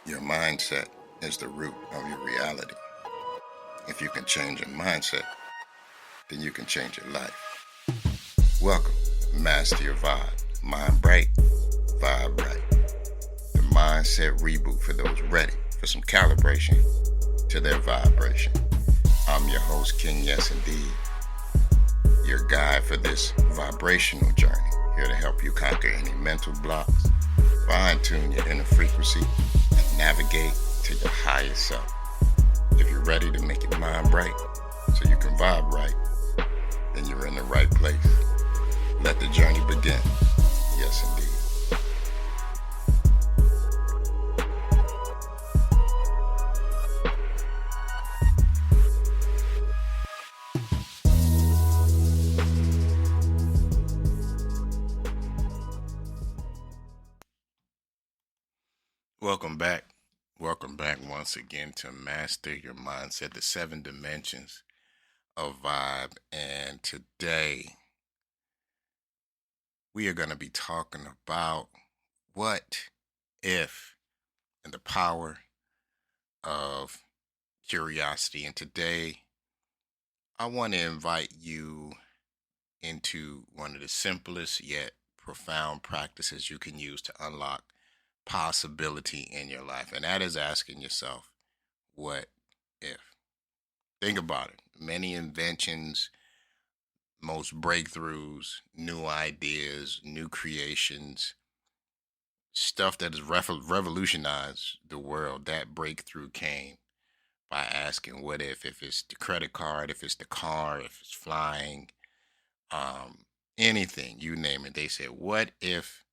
Your mindset is the root of your reality. If you can change your mindset, then you can change your life. Welcome, Master Your Vibe. Mind bright, vibe right. The mindset reboot for those ready for some calibration to their vibration. I'm your host, King Yes Indeed, your guide for this vibrational journey, here to help you conquer any mental blocks, fine-tune your inner frequency, and navigate to your higher self. If you're ready to make your mind bright so you can vibe right, then you're in the right place. Let the journey begin. Yes, indeed. Welcome back. Welcome back once again to Master Your Mindset, the 7 dimensions of vibe. And today we are going to be talking about what if and the power of curiosity. And today I want to invite you into one of the simplest yet profound practices you can use to unlock possibility in your life. And that is asking yourself, what if? Think about it. Many inventions, most breakthroughs, new ideas, new creations, stuff that has revolutionized the world, that breakthrough came by asking what if it's the credit card, if it's the car, if it's flying, anything, you name it. They said, what if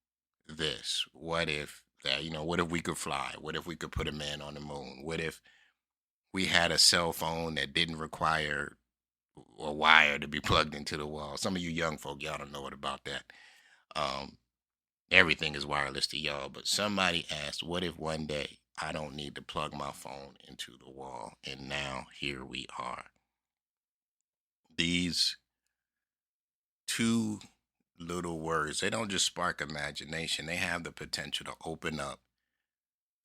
this? What if that? What if we could fly? What if we could put a man on the moon? What if we had a cell phone that didn't require a wire to be plugged into the wall? Some of you young folk, y'all don't know what about that. Everything is wireless to y'all, but somebody asked, what if one day I don't need to plug my phone into the wall? And now here we are. These two little words, they don't just spark imagination, they have the potential to open up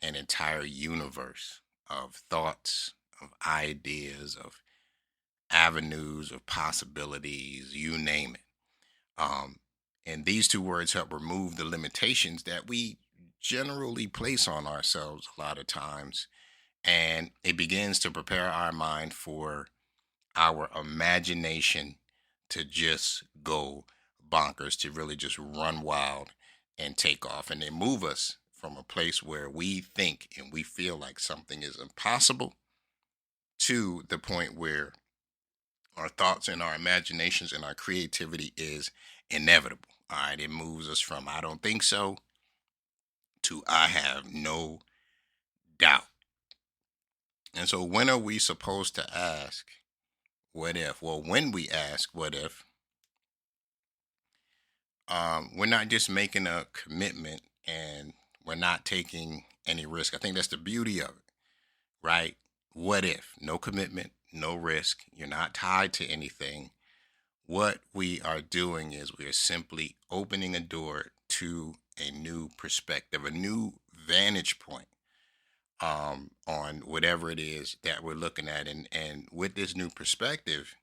an entire universe of thoughts, of ideas, of avenues, of possibilities, you name it. And these two words help remove the limitations that we generally place on ourselves a lot of times. And it begins to prepare our mind for our imagination to just go bonkers, to really just run wild and take off. And they move us from a place where we think and we feel like something is impossible to the point where our thoughts and our imaginations and our creativity is inevitable. All right. It moves us from I don't think so to I have no doubt. And so when are we supposed to ask, what if? Well, when we ask, what if, we're not just making a commitment and we're not taking any risk. I think that's the beauty of it, right? What if? No commitment, no risk. You're not tied to anything. What we are doing is we are simply opening a door to a new perspective, a new vantage point on whatever it is that we're looking at. And with this new perspective,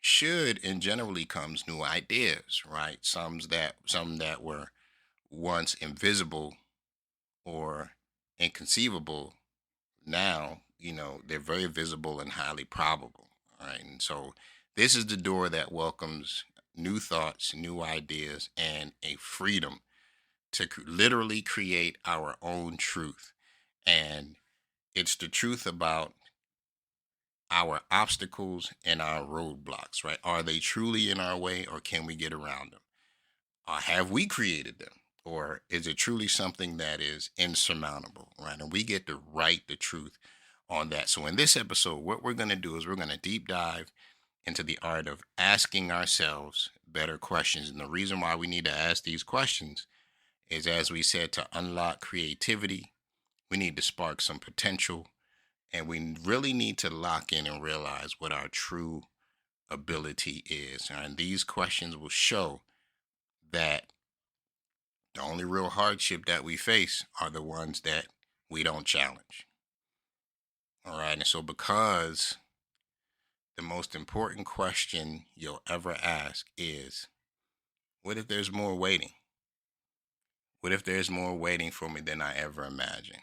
should and generally comes new ideas, right? Some that were once invisible or inconceivable. Now, they're very visible and highly probable. All right. And so this is the door that welcomes new thoughts, new ideas, and a freedom to literally create our own truth. And it's the truth about our obstacles and our roadblocks, right? Are they truly in our way, or can we get around them? Have we created them? Or is it truly something that is insurmountable, right? And we get to write the truth on that. So in this episode, what we're going to do is we're going to deep dive into the art of asking ourselves better questions. And the reason why we need to ask these questions is, as we said, to unlock creativity, we need to spark some potential, and we really need to lock in and realize what our true ability is. And these questions will show that the only real hardship that we face are the ones that we don't challenge. All right. And so, because the most important question you'll ever ask is, what if there's more waiting? What if there's more waiting for me than I ever imagined?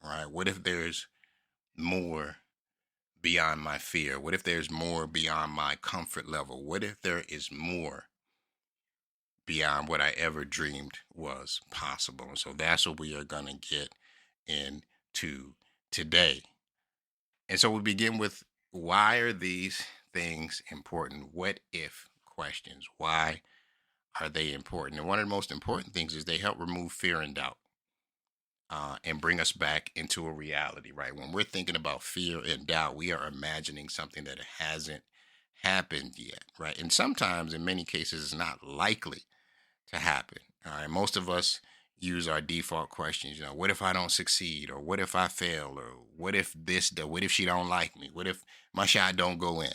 All right. What if there's more beyond my fear? What if there's more beyond my comfort level? What if there is more beyond what I ever dreamed was possible? And so that's what we are going to get into today. And so we begin with, why are these things important? What if questions? Why are they important? And one of the most important things is they help remove fear and doubt. And bring us back into a reality, right? When we're thinking about fear and doubt, we are imagining something that hasn't happened yet, right? And sometimes, in many cases, it's not likely to happen. All right. Most of us use our default questions, what if I don't succeed? Or what if I fail? Or what if what if she don't like me? What if my shot don't go in?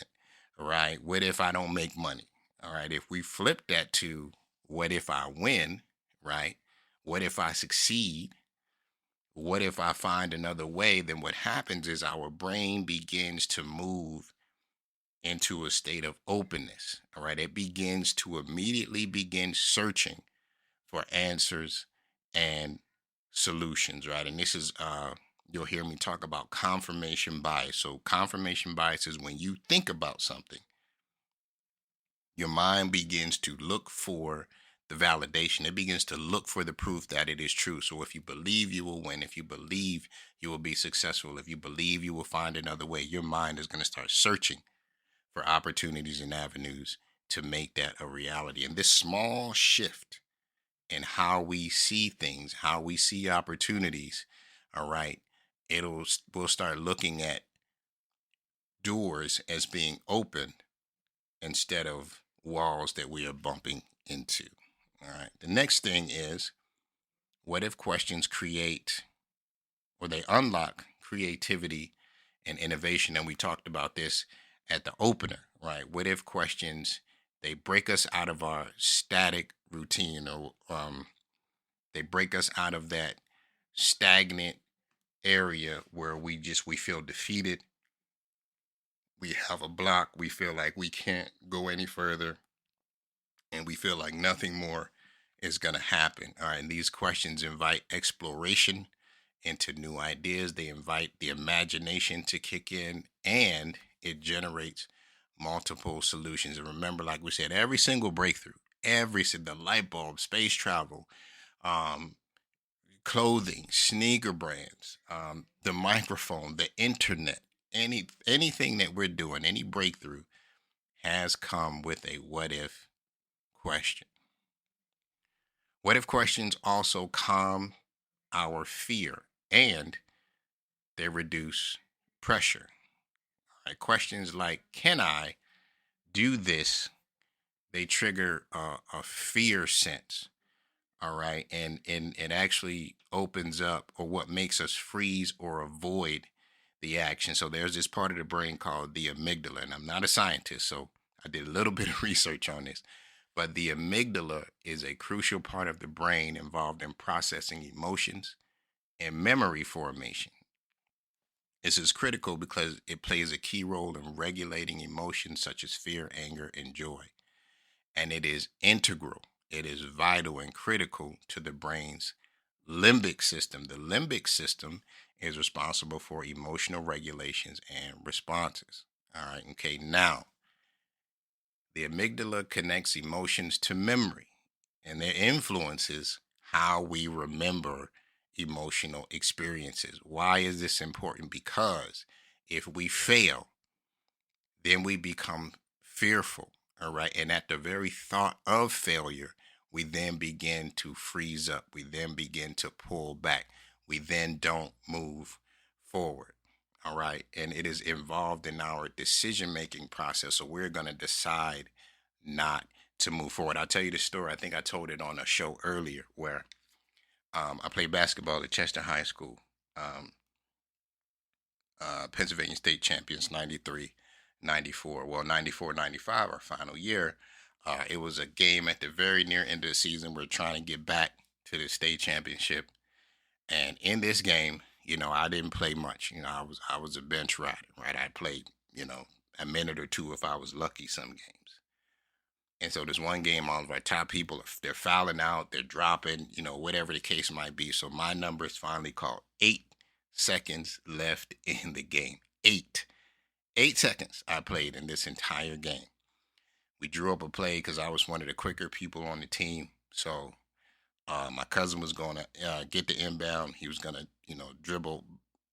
All right. What if I don't make money? All right. If we flip that to, what if I win? Right? What if I succeed? What if I find another way? Then what happens is our brain begins to move into a state of openness. All right. It begins to immediately begin searching for answers and solutions. Right. And this is, you'll hear me talk about confirmation bias. So, confirmation bias is when you think about something, your mind begins to look for the validation. It begins to look for the proof that it is true. So if you believe you will win, if you believe you will be successful, if you believe you will find another way, your mind is going to start searching for opportunities and avenues to make that a reality. And this small shift in how we see things, how we see opportunities, all right, we'll start looking at doors as being open instead of walls that we are bumping into. All right. The next thing is, what if questions create, or they unlock, creativity and innovation? And we talked about this at the opener, right? What if questions, they break us out of our static routine, or they break us out of that stagnant area where we feel defeated. We have a block. We feel like we can't go any further, and we feel like nothing more is going to happen. All right. And these questions invite exploration into new ideas. They invite the imagination to kick in, and it generates multiple solutions. And remember, like we said, every single breakthrough, the light bulb, space travel, um, clothing, sneaker brands, the microphone, the internet, anything that we're doing, any breakthrough has come with a what if question. What if questions also calm our fear, and they reduce pressure? Right? Questions like, can I do this? They trigger a fear sense. All right. And it actually opens up, or what makes us freeze or avoid the action. So there's this part of the brain called the amygdala. And I'm not a scientist, so I did a little bit of research on this. But the amygdala is a crucial part of the brain involved in processing emotions and memory formation. This is critical because it plays a key role in regulating emotions such as fear, anger, and joy. And it is integral, it is vital and critical to the brain's limbic system. The limbic system is responsible for emotional regulations and responses. All right. Okay. Now, the amygdala connects emotions to memory, and their influences how we remember emotional experiences. Why is this important? Because if we fail, then we become fearful. All right. And at the very thought of failure, we then begin to freeze up. We then begin to pull back. We then don't move forward. All right. And it is involved in our decision making process. So we're going to decide not to move forward. I'll tell you the story. I think I told it on a show earlier where I played basketball at Chester High School, Pennsylvania State champions, 93. 94. Well, 94, 95, our final year. It was a game at the very near end of the season. We're trying to get back to the state championship. And in this game, I didn't play much. I was a bench rider, right? I played, a minute or two if I was lucky some games. And so this one game, all of our top people, they're fouling out, they're dropping, whatever the case might be. So my number is finally called. 8 seconds left in the game. 8 seconds I played in this entire game. We drew up a play because I was one of the quicker people on the team. So my cousin was going to get the inbound. He was going to, dribble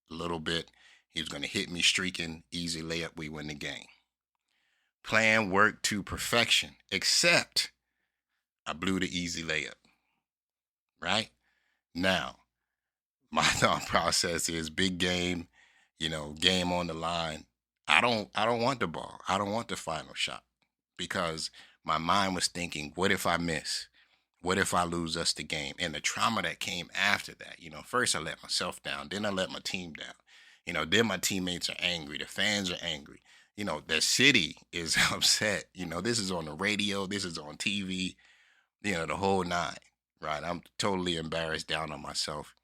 a little bit. He was going to hit me streaking, easy layup. We win the game. Plan worked to perfection, except I blew the easy layup. Right now, my thought process is big game, game on the line. I don't want the ball. I don't want the final shot because my mind was thinking, what if I miss? What if I lose us the game? And the trauma that came after that, first I let myself down, then I let my team down. Then my teammates are angry, the fans are angry. The city is upset. This is on the radio, this is on TV, the whole nine, right? I'm totally embarrassed, down on myself.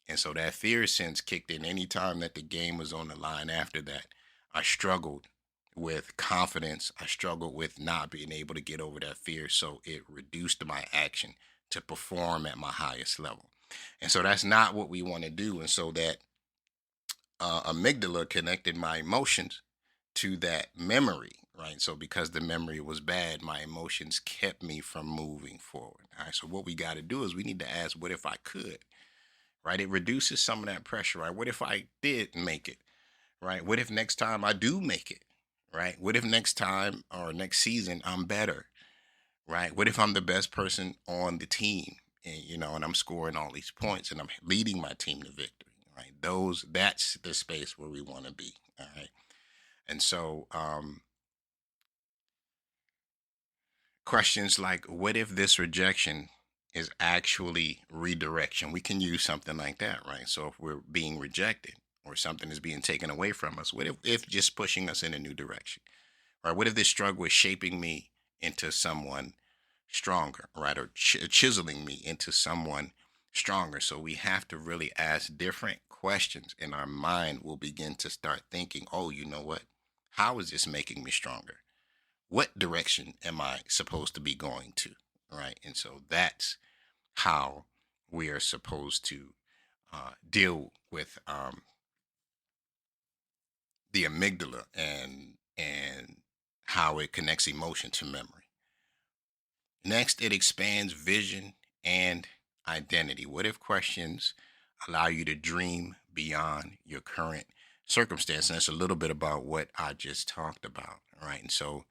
And so that fear sense kicked in anytime that the game was on the line after that. I struggled with confidence. I struggled with not being able to get over that fear. So it reduced my action to perform at my highest level. And so that's not what we want to do. And so that amygdala connected my emotions to that memory, right? So because the memory was bad, my emotions kept me from moving forward. All right. So what we got to do is we need to ask, what if I could? Right? It reduces some of that pressure, right? What if I did make it, right? What if next time I do make it, right? What if next time or next season I'm better, right? What if I'm the best person on the team and, and I'm scoring all these points and I'm leading my team to victory, right? That's the space where we want to be, all right? And so, questions like, what if this rejection is actually redirection? We can use something like that, right? So if we're being rejected or something is being taken away from us, what if just pushing us in a new direction, right? What if this struggle is shaping me into someone stronger, right? Or chiseling me into someone stronger. So we have to really ask different questions, and our mind will begin to start thinking, oh, you know what? How is this making me stronger? What direction am I supposed to be going to? Right. And so that's how we are supposed to deal with the amygdala and how it connects emotion to memory. Next, it expands vision and identity. What if questions allow you to dream beyond your current circumstance? And that's a little bit about what I just talked about. Right. And so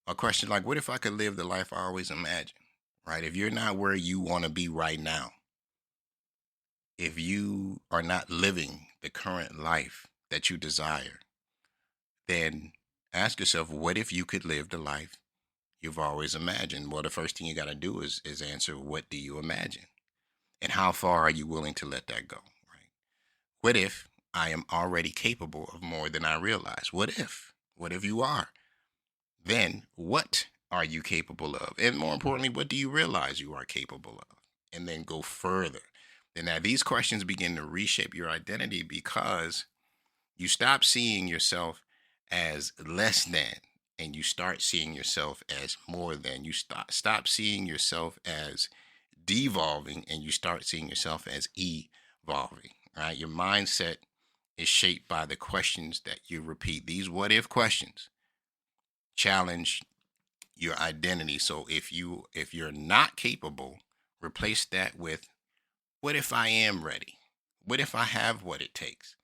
a question like, what if I could live the life I always imagined? Right? If you're not where you want to be right now, if you are not living the current life that you desire, then ask yourself, what if you could live the life you've always imagined? Well, the first thing you got to do is answer, what do you imagine? And how far are you willing to let that go? Right? What if I am already capable of more than I realize? What if? What if you are? Then what are you capable of? And more importantly, what do you realize you are capable of? And then go further. And now these questions begin to reshape your identity because you stop seeing yourself as less than and you start seeing yourself as more than. You stop seeing yourself as devolving and you start seeing yourself as evolving. Right? Your mindset is shaped by the questions that you repeat. These what if questions challenge your identity. So if you're not capable, replace that with, what if I am ready? What if I have what it takes?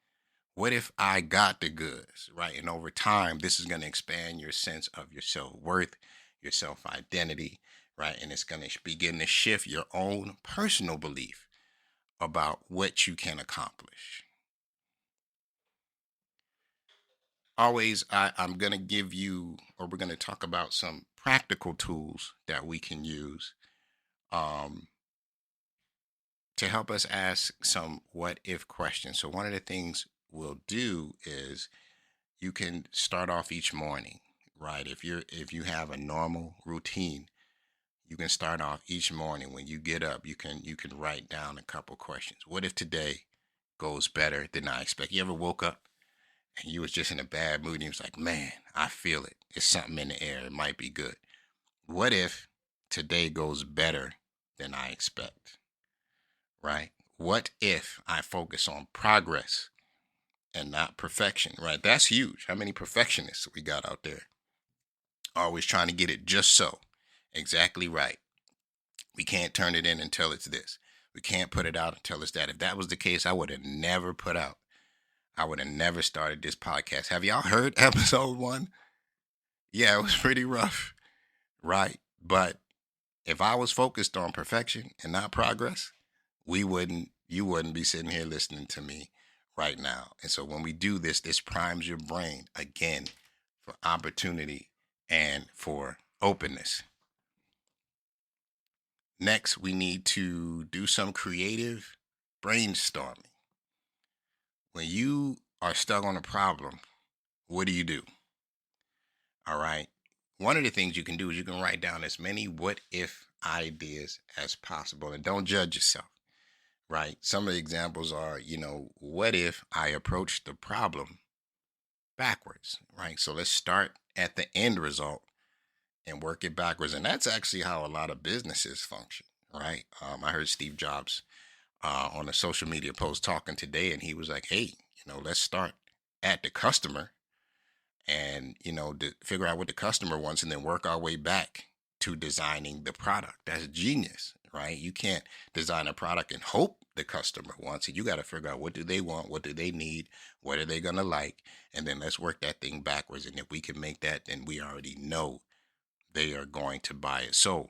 What if I got the goods, right? And over time, this is going to expand your sense of your self-worth, your self-identity, right? And it's going to begin to shift your own personal belief about what you can accomplish. Always, I'm going to give you, or we're going to talk about some practical tools that we can use um, to help us ask some what if questions. So, one of the things we'll do is you can start off each morning, right? If you have a normal routine, you can start off each morning when you get up. You can write down a couple questions. What if today goes better than I expect? You ever woke up and you was just in a bad mood and you was like, man, I feel it. It's something in the air. It might be good. What if today goes better than I expect? Right? What if I focus on progress and not perfection? Right? That's huge. How many perfectionists we got out there? Always trying to get it just so. Exactly right. We can't turn it in until it's this. We can't put it out until it's that. If that was the case, I would have never put out. I would have never started this podcast. Have y'all heard episode 1? Yeah, it was pretty rough, right? But if I was focused on perfection and not progress, you wouldn't be sitting here listening to me right now. And so when we do this, this primes your brain again for opportunity and for openness. Next, we need to do some creative brainstorming. When you are stuck on a problem, what do you do? All right. One of the things you can do is you can write down as many what if ideas as possible and don't judge yourself, right? Some of the examples are, what if I approach the problem backwards, right? So let's start at the end result and work it backwards. And that's actually how a lot of businesses function, right? I heard Steve Jobs on a social media post talking today, and he was like, hey, let's start at the customer and, figure out what the customer wants and then work our way back to designing the product. That's genius, right? You can't design a product and hope the customer wants it. You got to figure out what do they want? What do they need? What are they going to like? And then let's work that thing backwards. And if we can make that, then we already know they are going to buy it. So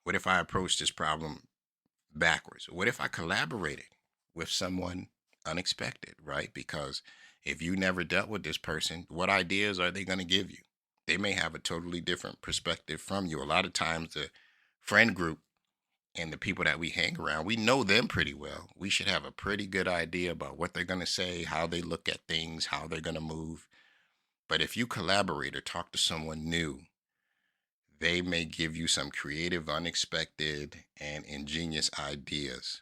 what if I approach this problem backwards? What if I collaborated with someone unexpected, right? Because if you never dealt with this person, what ideas are they going to give you? They may have a totally different perspective from you. A lot of times, the friend group and the people that we hang around, we know them pretty well. We should have a pretty good idea about what they're going to say, how they look at things, how they're going to move. But if you collaborate or talk to someone new, they may give you some creative, unexpected, and ingenious ideas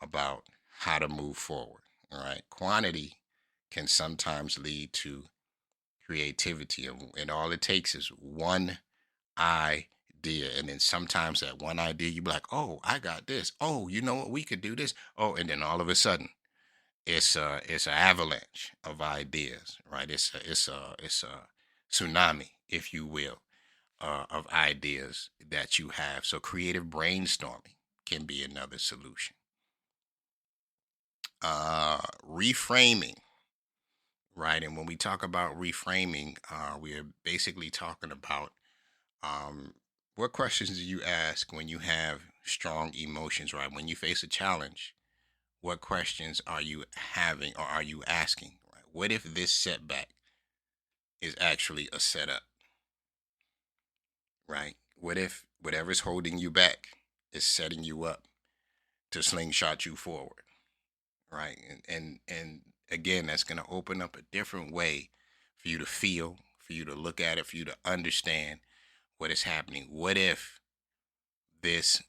about how to move forward. All right. Quantity can sometimes lead to creativity, and all it takes is one idea. And then sometimes that one idea, you be like, oh, I got this. Oh, you know what? We could do this. Oh, and then all of a sudden, it's an avalanche of ideas, right? It's a tsunami, if you will, of ideas that you have. So creative brainstorming can be another solution. Reframing, right? And when we talk about reframing, we are basically talking about what questions do you ask when you have strong emotions, right? When you face a challenge, what questions are you having or are you asking, right? What if this setback is actually a setup, right? What if whatever's holding you back is setting you up to slingshot you forward, right? And again, that's going to open up a different way for you to feel, for you to look at it, for you to understand what is happening. What if this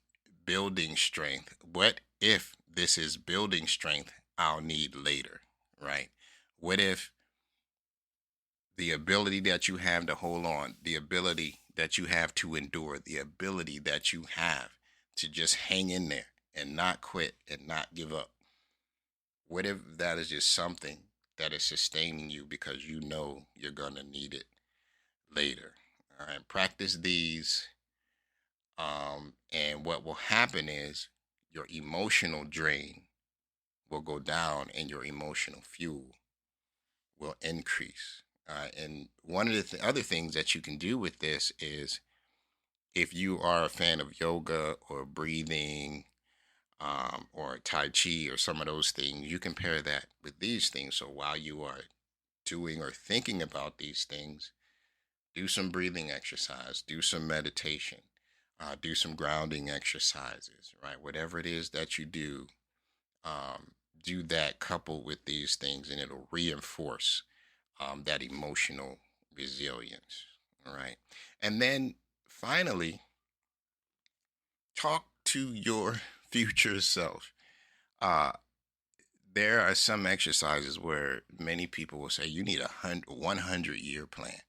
building strength? What if this is building strength I'll need later, right? What if the ability that you have to hold on, the ability that you have to endure, the ability that you have to just hang in there and not quit and not give up? What if that is just something that is sustaining you because you know you're going to need it later? All right, practice these. And what will happen is your emotional drain will go down and your emotional fuel will increase. And one of the other things that you can do with this is if you are a fan of yoga or breathing or Tai Chi or some of those things, you can pair that with these things. So while you are doing or thinking about these things, do some breathing exercise, do some meditation, do some grounding exercises, right? Whatever it is that you um, do that coupled with these things, and it'll reinforce that emotional resilience. All right. And then finally, talk to your future self. Uh, there are some exercises where many people will say you need a 100-year plan.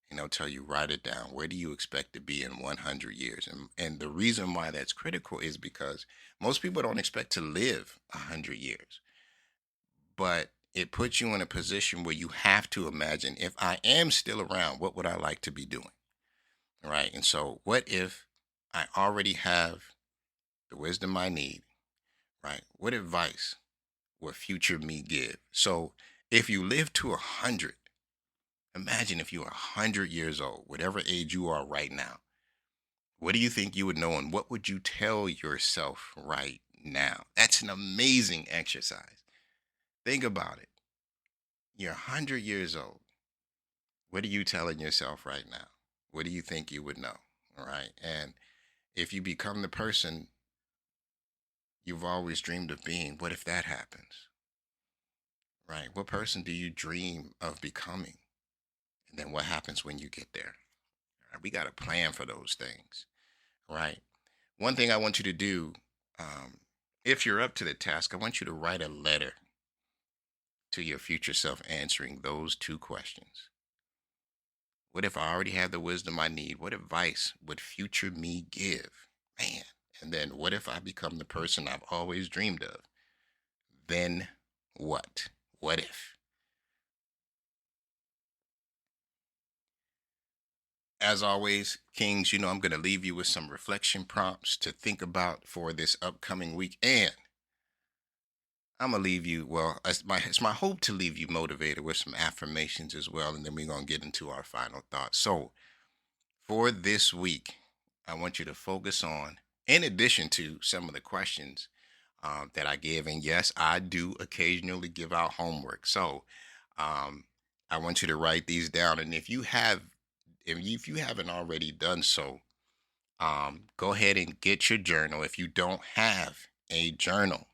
And they'll tell you, write it down. Where do you expect to be in 100 years? And the reason why that's critical is because most people don't expect to live 100 years. But it puts you in a position where you have to imagine, if I am still around, what would I like to be doing? Right. And so, what if I already have the wisdom I need? Right. What advice would future me give? So, if you live to 100, imagine if you are 100 years old, whatever age you are right now. What do you think you would know, and what would you tell yourself right now? That's an amazing exercise. Think about it. You're 100 years old. What are you telling yourself right now? What do you think you would know? All right. And if you become the person you've always dreamed of being, what if that happens? Right? What person do you dream of becoming? And then what happens when you get there? All right, we got a plan for those things. Right? One thing I want you to do, um, if you're up to the task, I want you to write a letter to your future self answering those two questions. What if I already have the wisdom I need? What advice would future me give? Man. And then what if I become the person I've always dreamed of? Then what? What if? As always, Kings, I'm going to leave you with some reflection prompts to think about for this upcoming week. And I'm going to leave you, well, it's my hope to leave you motivated with some affirmations as well. And then we're going to get into our final thoughts. So, for this week, I want you to focus on, in addition to some of the questions that I give, and yes, I do occasionally give out homework. So I want you to write these down. And if you haven't already done so, go ahead and get your journal. If you don't have a journal,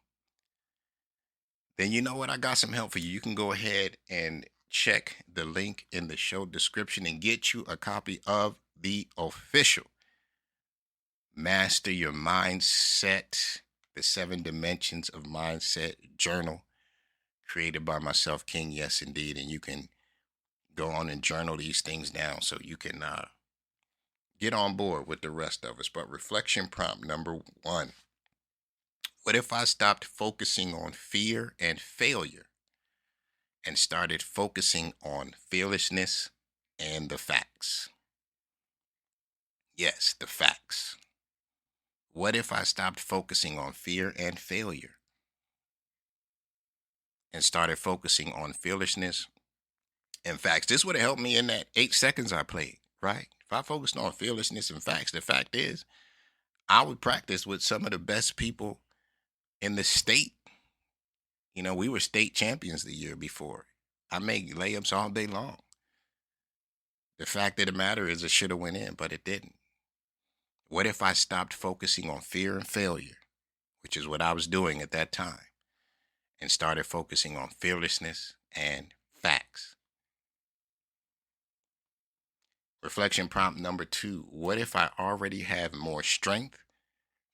then you know what? I got some help for you. You can go ahead and check the link in the show description and get you a copy of the official Master Your Mindset, the 7 Dimensions of Mindset journal, created by myself, King. Yes, indeed. And you can go on and journal these things down so you can get on board with the rest of us. But reflection prompt number 1: what if I stopped focusing on fear and failure and started focusing on fearlessness and the facts? Yes, the facts. What if I stopped focusing on fear and failure and started focusing on fearlessness and facts? This would have helped me in that 8 seconds I played, right? If I focused on fearlessness and facts, the fact is, I would practice with some of the best people in the state. We were state champions the year before. I make layups all day long. The fact of the matter is, it should have went in, but it didn't. What if I stopped focusing on fear and failure, which is what I was doing at that time, and started focusing on fearlessness and facts? Reflection prompt number 2: what if I already have more strength,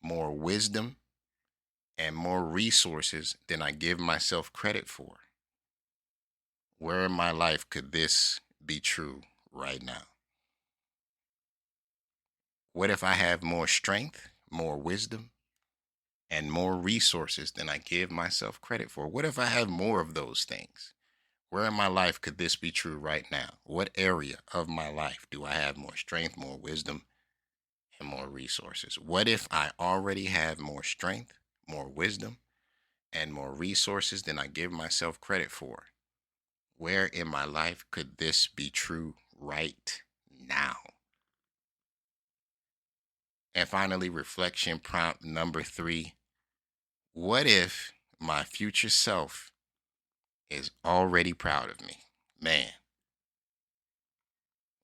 more wisdom, and more resources than I give myself credit for? Where in my life could this be true right now? What if I have more strength, more wisdom, and more resources than I give myself credit for? What if I have more of those things? Where in my life could this be true right now? What area of my life do I have more strength, more wisdom, and more resources? What if I already have more strength, more wisdom, and more resources than I give myself credit for? Where in my life could this be true right now? And finally, reflection prompt number 3: what if my future self is already proud of me? Man,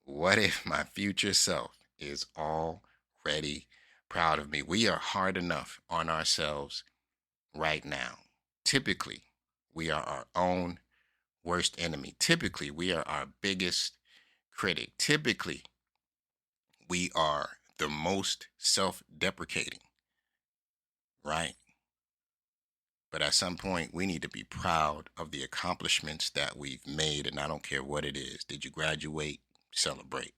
what if my future self is already proud of me? We are hard enough on ourselves right now. Typically, we are our own worst enemy. Typically, we are our biggest critic. Typically, we are the most self deprecating, right? But at some point, we need to be proud of the accomplishments that we've made. And I don't care what it is. Did you graduate? Celebrate,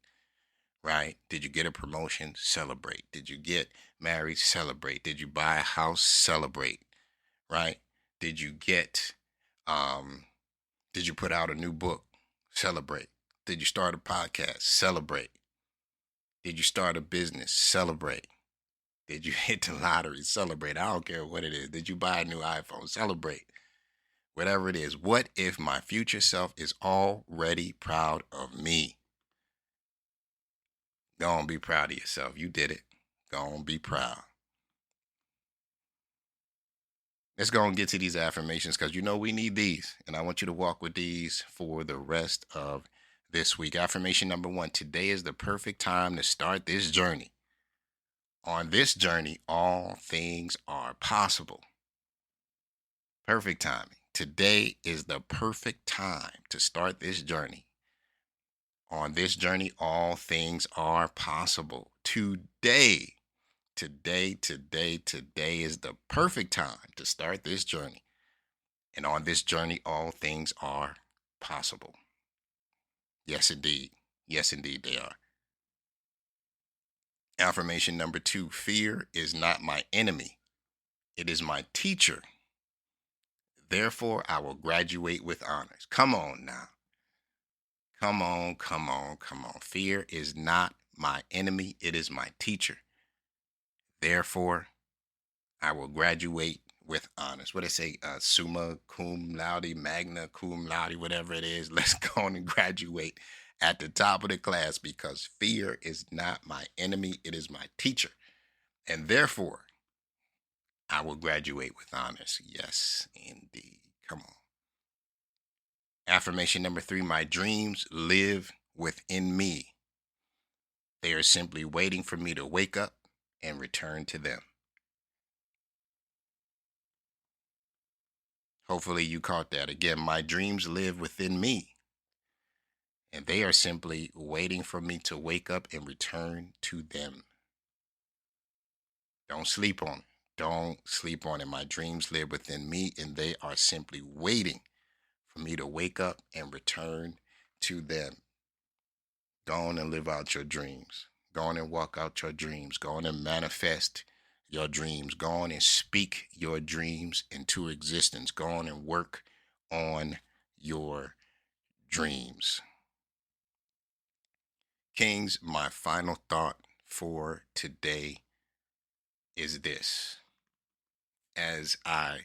right? Did you get a promotion? Celebrate. Did you get married? Celebrate. Did you buy a house? Celebrate, right? Did you get, um, did you put out a new book? Celebrate. Did you start a podcast? Celebrate. Did you start a business? Celebrate. Did you hit the lottery? Celebrate. I don't care what it is. Did you buy a new iPhone? Celebrate. Whatever it is. What if my future self is already proud of me? Go on, be proud of yourself. You did it. Go on, be proud. Let's go and get to these affirmations because you know we need these. And I want you to walk with these for the rest of this week. Affirmation number 1. Today is the perfect time to start this journey. On this journey, all things are possible. Perfect timing. Today is the perfect time to start this journey. On this journey, all things are possible. Today is the perfect time to start this journey. And on this journey, all things are possible. Yes, indeed. Yes, indeed, they are. Affirmation number 2. Fear is not my enemy. It is my teacher. Therefore, I will graduate with honors. Come on now. Come on. Fear is not my enemy. It is my teacher. Therefore, I will graduate with honors. What they say, summa cum laude, magna cum laude, whatever it is. Let's go on and graduate at the top of the class because fear is not my enemy. It is my teacher. And therefore, I will graduate with honors. Yes, indeed. Come on. Affirmation number 3, my dreams live within me. They are simply waiting for me to wake up and return to them. Hopefully you caught that. Again, my dreams live within me. And they are simply waiting for me to wake up and return to them. Don't sleep on it. Don't sleep on it. My dreams live within me, and they are simply waiting for me to wake up and return to them. Go on and live out your dreams. Go on and walk out your dreams. Go on and manifest your dreams. Go on and speak your dreams into existence. Go on and work on your dreams. Kings, my final thought for today is this. As I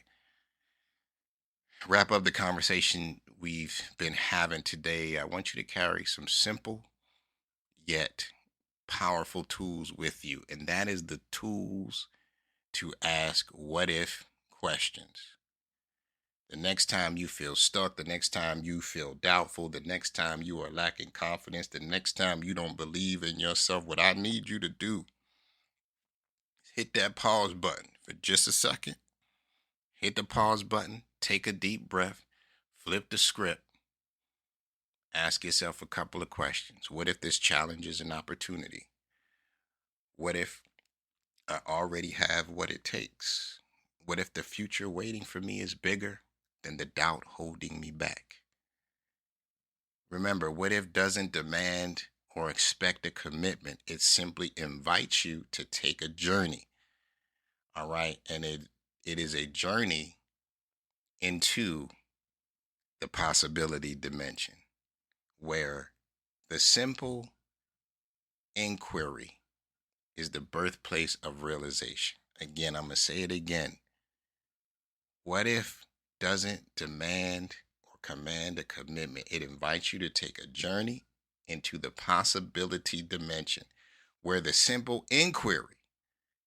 wrap up the conversation we've been having today, I want you to carry some simple yet powerful tools with you. And that is the tools to ask what if questions. The next time you feel stuck, the next time you feel doubtful, the next time you are lacking confidence, the next time you don't believe in yourself, what I need you to do is hit that pause button for just a second. Hit the pause button, take a deep breath, flip the script, ask yourself a couple of questions. What if this challenge is an opportunity? What if I already have what it takes? What if the future waiting for me is bigger than the doubt holding me back? Remember, what if doesn't demand or expect a commitment. It simply invites you to take a journey. All right. And it is a journey into the possibility dimension where the simple inquiry is the birthplace of realization. Again, I'm going to say it again. What if doesn't demand or command a commitment? It invites you to take a journey into the possibility dimension where the simple inquiry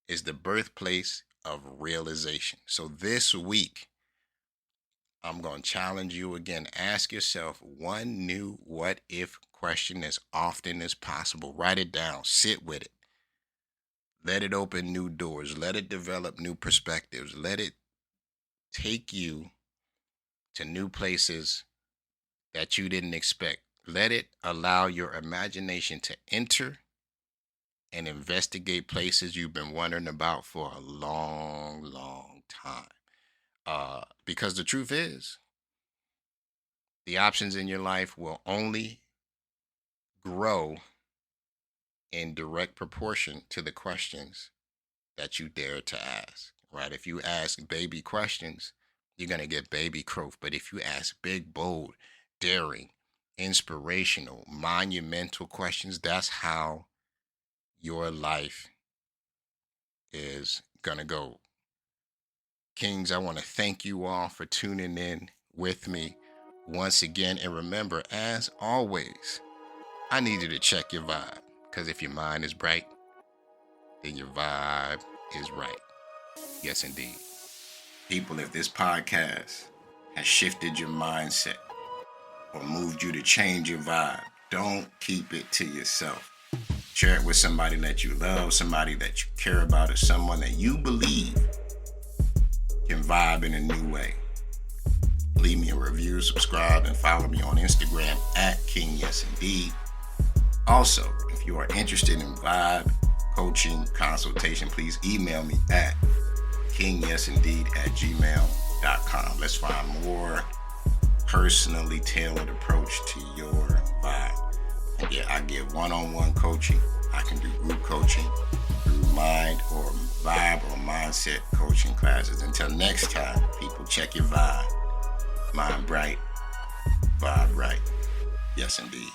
is the birthplace of realization. So this week, I'm going to challenge you again. Ask yourself one new what if question as often as possible. Write it down. Sit with it. Let it open new doors. Let it develop new perspectives. Let it take you to new places that you didn't expect. Let it allow your imagination to enter and investigate places you've been wondering about for a long, long time. Because the truth is, the options in your life will only grow in direct proportion to the questions that you dare to ask, right? If you ask baby questions, you're going to get baby growth. But if you ask big, bold, daring, inspirational, monumental questions, that's how your life is going to go. Kings, I want to thank you all for tuning in with me once again. And remember, as always, I need you to check your vibe. Because if your mind is bright, then your vibe is right. Yes, indeed. People, if this podcast has shifted your mindset or moved you to change your vibe, don't keep it to yourself. Share it with somebody that you love, somebody that you care about, or someone that you believe can vibe in a new way. Leave me a review, subscribe, and follow me on Instagram at KingYesIndeed. Also, if you are interested in vibe coaching consultation, please email me at kingyesindeed@gmail.com. Let's find more personally tailored approach to your vibe. And yeah, I give one-on-one coaching. I can do group coaching through mind or vibe or mindset coaching classes. Until next time, people, check your vibe. Mind bright, vibe right. Yes, indeed.